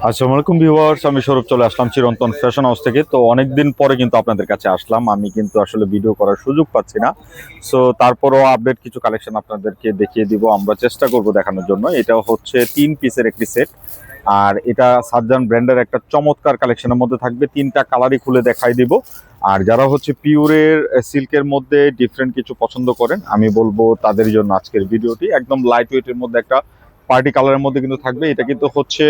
আসসালামু আলাইকুম ভিউয়ার্স, আমি সৌরভ চলে আসলাম চিরন্তন ফ্যাশন হাউস থেকে। তো অনেকদিন পরে কিন্তু আপনাদের কাছে আসলাম। আমি কিন্তু আসলে ভিডিও করার সুযোগ পাচ্ছি না। সো তারপরও আপডেট কিছু কালেকশন আপনাদেরকে দেখিয়ে দিব, আমরা চেষ্টা করব দেখানোর জন্য। এটা হচ্ছে 3 পিসের একটি সেট, আর এটা সাজ্জান ব্র্যান্ডের একটা চমৎকার কালেকশনের মধ্যে থাকবে। 3টা কালারই খুলে দেখাই দিব। আর যারা হচ্ছে পিওরের সিল্কের মধ্যে ডিফারেন্ট কিছু পছন্দ করেন, আমি বলবো তাদের জন্য আজকের ভিডিওটি। একদম লাইট ওয়েটের মধ্যে একটা পার্টি কালারের মধ্যে কিন্তু থাকবে। এটা কিন্তু হচ্ছে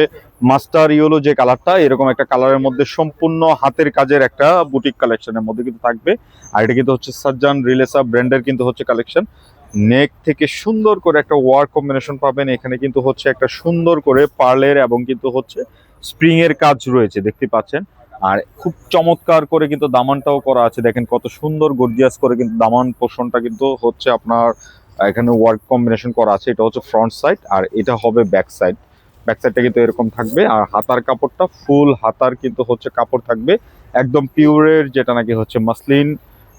মাস্টার ইয়েলো যে কালারটা, এরকম একটা কালারের মধ্যে সম্পূর্ণ হাতের কাজের একটা বুটিক কালেকশনের মধ্যে কিন্তু থাকবে। আর এটা কিন্তু হচ্ছে সাজ্জান রিলেসা ব্র্যান্ডের কিন্তু হচ্ছে কালেকশন। নেক থেকে সুন্দর করে একটা ওয়ার্ক কম্বিনেশন পাবেন। এখানে কিন্তু হচ্ছে একটা সুন্দর করে পার্লের এবং কিন্তু হচ্ছে স্প্রিং এর কাজ রয়েছে, দেখতে পাচ্ছেন। আর খুব চমৎকার করে কিন্তু দামানটাও করা আছে, দেখেন কত সুন্দর গর্জিয়াস করে কিন্তু দামান পোর্শনটা কিন্তু হচ্ছে আপনার এখানে ওয়ার্ক কম্বিনেশন করা আছে। এটা হচ্ছে ফ্রন্ট সাইড, আর এটা হবে ব্যাক সাইড। ব্যাক সাইডটা কিন্তু এরকম থাকবে। আর হাতার কাপড়টা ফুল হাতার কিন্তু হচ্ছে কাপড় থাকবে একদম পিওরের, যেটা নাকি হচ্ছে মাসলিন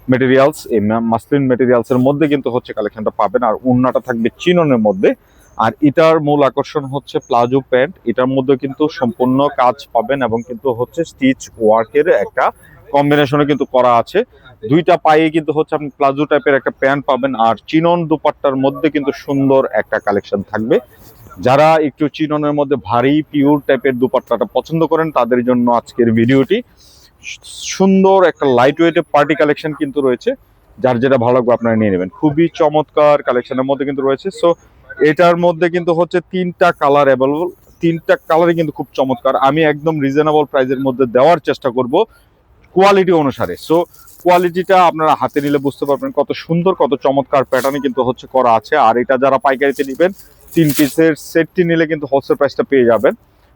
মেটেরিয়ালস। এই মাসলিন মেটেরিয়ালস এর মধ্যে কিন্তু হচ্ছে কালেকশনটা পাবেন। আর ওড়নাটা থাকবে চিননের মধ্যে। আর এটার মূল আকর্ষণ হচ্ছে প্লাজো প্যান্ট। এটার মধ্যে কিন্তু সম্পূর্ণ কাজ পাবেন এবং কিন্তু হচ্ছে স্টিচ ওয়ার্কের একটা কম্বিনেশনে কিন্তু করা আছে। দুইটা পায়ে কিন্তু হচ্ছে আপনি প্লাজো টাইপের একটা প্যান্ট পাবেন। আর চিনন দুপাট্টার মধ্যে কিন্তু সুন্দর একটা কালেকশন থাকবে। যারা একটু চিননের মধ্যে ভারী পিওর টাইপের দুপাট্টাটা পছন্দ করেন, তাদের জন্য আজকের ভিডিওটি। সুন্দর একটা লাইট ওয়েটের পার্টি কালেকশন কিন্তু রয়েছে, যার যেটা ভালো লাগবে আপনারা নিয়ে নেবেন। খুবই চমৎকার কালেকশনের মধ্যে কিন্তু রয়েছে। সো এটার মধ্যে কিন্তু হচ্ছে 3টা কালার অ্যাভেলেবল। 3টা কালারই কিন্তু খুব চমৎকার। আমি একদম রিজনেবল প্রাইসের মধ্যে দেওয়ার চেষ্টা করব কোয়ালিটি অনুসারে। সো কোয়ালিটিটা আপনারা হাতে নিলে বুঝতে পারবেন কত সুন্দর, কত চমৎকার প্যাটার্নে কিন্তু হচ্ছে করা আছে। আর এটা যারা পাইকারিতে নেবেন, 3 পিসের সেটটি নিলে কিন্তু হোলসেল প্রাইসটা পেয়ে যাবেন।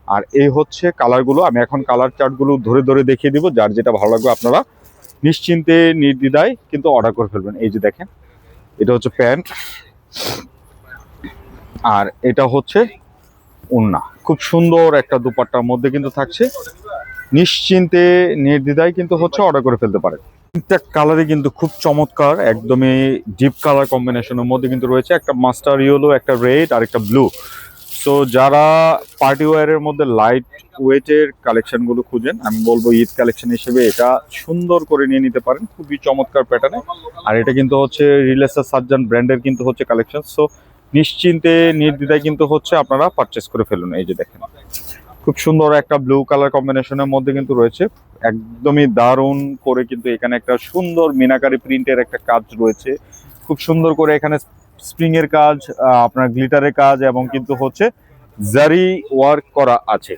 আর এই হচ্ছে কালারগুলো। আমি এখন কালার চার্টগুলো ধরে ধরে দেখিয়ে দিব, যার যেটা ভালো লাগবে আপনারা নিশ্চিন্তে নির্দ্বিধায় কিন্তু অর্ডার করে ফেলবেন। এই যে দেখেন, এটা হচ্ছে প্যান্ট, আর এটা হচ্ছে ওড়না। খুব সুন্দর একটা দুপাট্টার মধ্যে কিন্তু থাকছে। নিশ্চিন্তে নির্দ্বিধায় কিন্তু হচ্ছে অর্ডার করে ফেলতে পারেন। তিনটা কালারই কিন্তু খুব চমৎকার, একদমই ডিপ কালার কম্বিনেশনের মধ্যে কিন্তু রয়েছে। একটা মাস্টার ইয়েলো, একটা রেড, আর একটা ব্লু। সো যারা পার্টি ওয়্যারের মধ্যে লাইট ওয়েটের কালেকশনগুলো খুঁজেন, আমি বলবো ঈদ কালেকশন হিসেবে এটা সুন্দর করে নিয়ে নিতে পারেন, খুবই চমৎকার প্যাটার্নে। আর এটা কিন্তু হচ্ছে রিলেসা সাজ্জান ব্র্যান্ডের কিন্তু হচ্ছে কালেকশন। সো নিশ্চিন্তে নির্দ্বিধায় কিন্তু হচ্ছে আপনারা পারচেস করে ফেলুন। এই যে দেখেন, খুব সুন্দর একটা ব্লু কালার কম্বিনেশনের মধ্যে কিন্তু রয়েছে। একদমই দারুণ করে কিন্তু এখানে একটা সুন্দর মিনাকারি প্রিন্টের একটা কাজ রয়েছে। খুব সুন্দর করে এখানে স্প্রিং এর কাজ, আপনার গ্লিটারের কাজ এবং কিন্তু হচ্ছে জারি ওয়ার্ক করা আছে।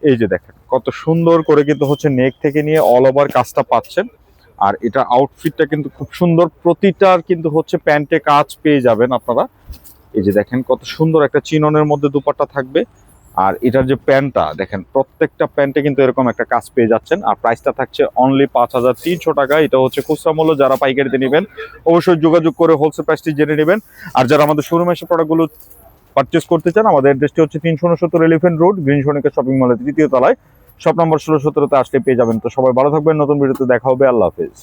এই যে দেখেন কত সুন্দর করে কিন্তু হচ্ছে নেক থেকে নিয়ে অল ওভার কাজটা পাচ্ছেন। আর এটা আউটফিটটা কিন্তু খুব সুন্দর, প্রতিটার কিন্তু হচ্ছে প্যান্টে কাজ পেয়ে যাবেন আপনারা। এই যে দেখেন কত সুন্দর একটা চিননের মধ্যে দুপাট্টা থাকবে। আর এটার যে প্যান্টটা দেখেন, প্রত্যেকটা প্যান্টে কিন্তু এরকম একটা কাজ পেয়ে যাচ্ছেন। আর প্রাইসটা থাকছে অনলি 5300 টাকা। এটা হচ্ছে খুচরা মূল্য। যারা পাইকারিতে নেবেন অবশ্যই যোগাযোগ করে হোলসেল প্রাইসটি জেনে নেবেন। আর যারা আমাদের শোরুমে এসে প্রোডাক্টগুলো পারচেস করতে চান, আমাদের অ্যাড্রেসটি হচ্ছে 369 elephant road, green Sonica shopping মলের 3য় তলায়, শপ নম্বর 16-17-তে আসলে পেয়ে যাবেন। তো সবাই ভালো থাকবেন, নতুন ভিডিওতে দেখা হবে। আল্লাহ হাফেজ।